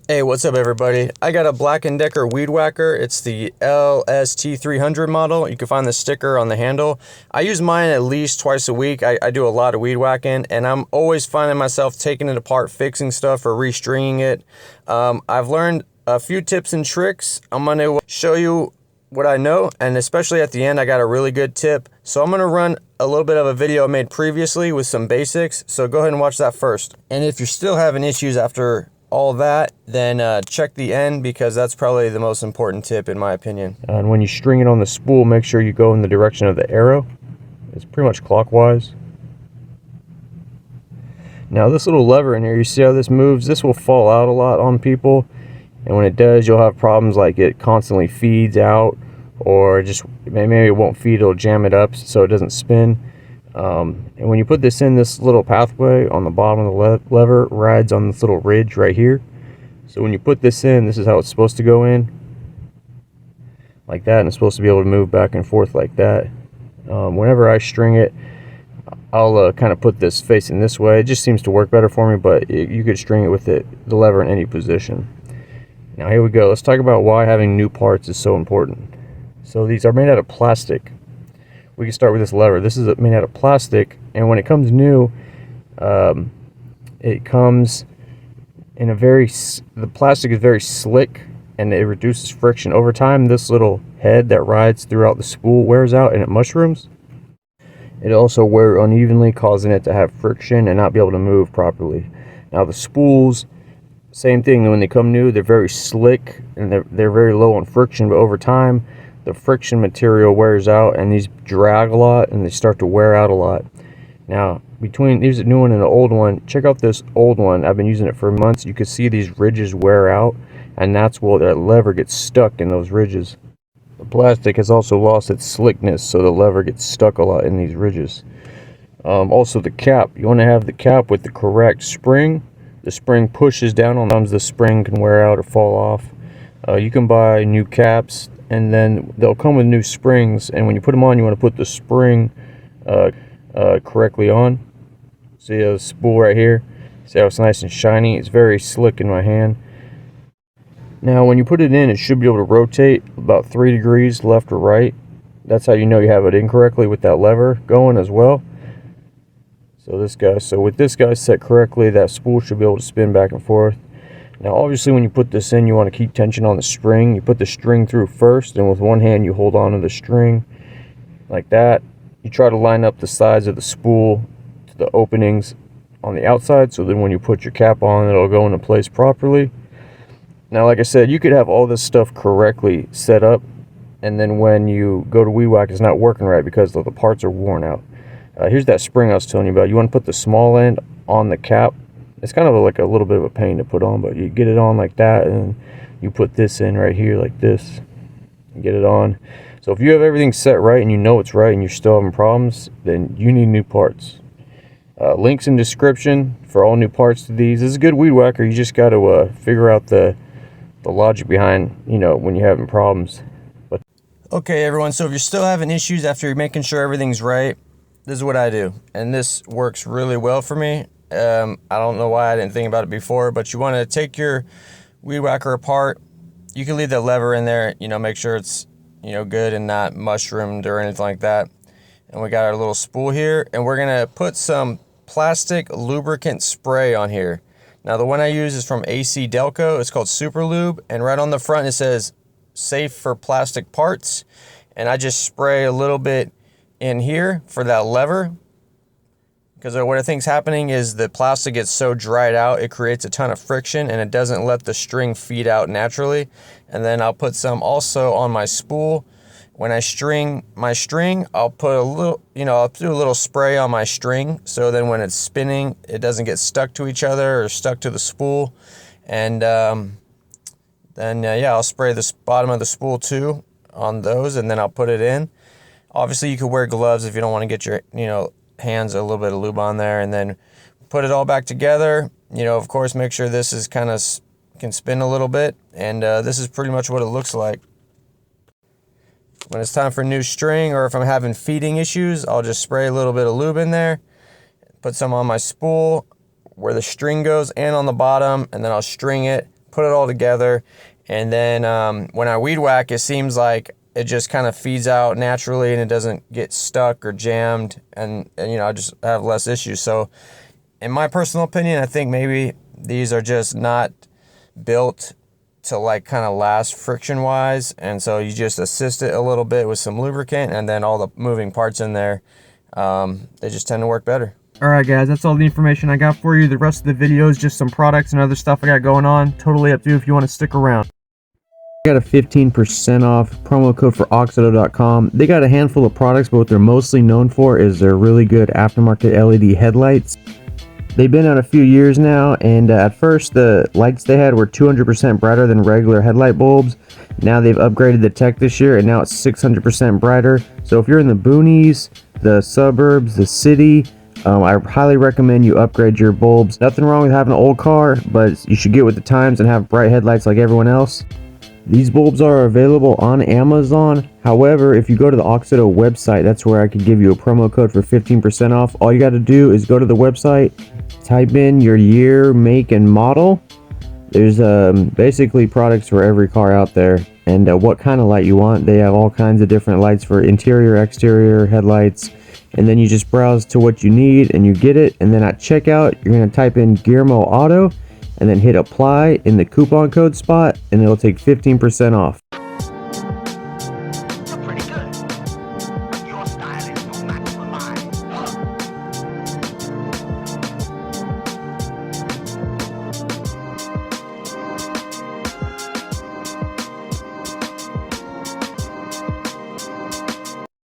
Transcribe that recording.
Hey, what's up everybody? I got a Black & Decker weed whacker. It's the LST300 model. You can find the sticker on the handle. I use mine at least twice a week. I do a lot of weed whacking, and I'm always finding myself taking it apart, fixing stuff or restringing it. I've learned a few tips and tricks. I'm going to show you what I know, and especially at the end I got a really good tip. So I'm going to run a little bit of a video I made previously with some basics, so go ahead and watch that first. And if you're still having issues after all that, then check the end, because that's probably the most important tip in my opinion. And when you string it on the spool, make sure you go in the direction of the arrow. It's pretty much clockwise. Now this little lever in here, you see how this moves? This will fall out a lot on people, and when it does, you'll have problems like it constantly feeds out, or just maybe it won't feed, it'll jam it up so it doesn't spin. And when you put this in, this little pathway on the bottom of the lever rides on this little ridge right here. So when you put this in, this is how it's supposed to go in, like that, and it's supposed to be able to move back and forth like that. Whenever I string it, I'll kind of put this facing this way. It just seems to work better for me, but you could string it with the lever in any position. Now here we go. Let's talk about why having new parts is so important. So these are made out of plastic. We can start with this lever. This is made out of plastic, and when it comes new, it comes in the plastic is very slick, and it reduces friction. Over time, this little head that rides throughout the spool wears out and it mushrooms. It also wears unevenly, causing it to have friction and not be able to move properly. Now the spools, same thing. When they come new, they're very slick and they're very low on friction, but over time the friction material wears out and these drag a lot and they start to wear out a lot. Now between these new one and the old one, check out this old one. I've been using it for months. You can see these ridges wear out, and that's where that lever gets stuck in those ridges. The plastic has also lost its slickness, so the lever gets stuck a lot in these ridges. Also the cap, you want to have the cap with the correct spring. The spring pushes down on them, the spring can wear out or fall off. You can buy new caps, and then they'll come with new springs, and when you put them on, you want to put the spring correctly on. See the spool right here? See how it's nice and shiny? It's very slick in my hand. Now when you put it in, it should be able to rotate about 3 degrees left or right. That's how you know you have it in correctly with that lever going as well. So with this guy set correctly, that spool should be able to spin back and forth. Now obviously when you put this in, you want to keep tension on the string. You put the string through first, and with one hand you hold on to the string like that. You try to line up the sides of the spool to the openings on the outside, so then when you put your cap on, it'll go into place properly. Now like I said, you could have all this stuff correctly set up, and then when you go to weed whack, it's not working right because the parts are worn out. Here's that spring I was telling you about. You want to put the small end on the cap. It's kind of like a little bit of a pain to put on, but you get it on like that, and you put this in right here like this and get it on. So if you have everything set right and you know it's right and you're still having problems, then you need new parts. Links in description for all new parts to these. This is a good weed whacker. You just got to figure out the logic behind, when you're having problems. But okay everyone, so if you're still having issues after you're making sure everything's right, this is what I do, and this works really well for me. I don't know why I didn't think about it before, but you want to take your weed whacker apart. You can leave the lever in there, make sure it's good and not mushroomed or anything like that. And we got our little spool here, and we're gonna put some plastic lubricant spray on here. Now the one I use is from AC Delco. It's called Super Lube, and right on the front it says safe for plastic parts, and I just spray a little bit in here for that lever, because what I think is happening is the plastic gets so dried out, it creates a ton of friction and it doesn't let the string feed out naturally. And then I'll put some also on my spool. When I string my string, I'll put a little, I'll do a little spray on my string, so then when it's spinning, it doesn't get stuck to each other or stuck to the spool. And then I'll spray the bottom of the spool too on those, and then I'll put it in. Obviously you could wear gloves if you don't want to get your, hands a little bit of lube on there, and then put it all back together. Of course, make sure this is can spin a little bit, and this is pretty much what it looks like. When it's time for new string, or if I'm having feeding issues, I'll just spray a little bit of lube in there, put some on my spool where the string goes and on the bottom, and then I'll string it, put it all together, and then when I weed whack, it seems like it just kind of feeds out naturally and it doesn't get stuck or jammed, and you know, I just have less issues. So in my personal opinion, I think maybe these are just not built to like kind of last friction wise, and so you just assist it a little bit with some lubricant, and then all the moving parts in there, they just tend to work better. Alright guys, that's all the information I got for you. The rest of the video is just some products and other stuff I got going on. Totally up to you if you want to stick around. I got a 15% off promo code for AUXITO.com. They got a handful of products, but what they're mostly known for is their really good aftermarket LED headlights. They've been out a few years now, and at first the lights they had were 200% brighter than regular headlight bulbs. Now they've upgraded the tech this year, and now it's 600% brighter. So if you're in the boonies, the suburbs, the city, I highly recommend you upgrade your bulbs. Nothing wrong with having an old car, but you should get with the times and have bright headlights like everyone else. These bulbs are available on Amazon. However, if you go to the AUXITO website, that's where I could give you a promo code for 15% off. All you got to do is go to the website, type in your year, make, and model. There's basically products for every car out there, and what kind of light you want. They have all kinds of different lights for interior, exterior, headlights, and then you just browse to what you need and you get it. And then at checkout, you're going to type in GearmoAuto and then hit apply in the coupon code spot, and it'll take 15% off.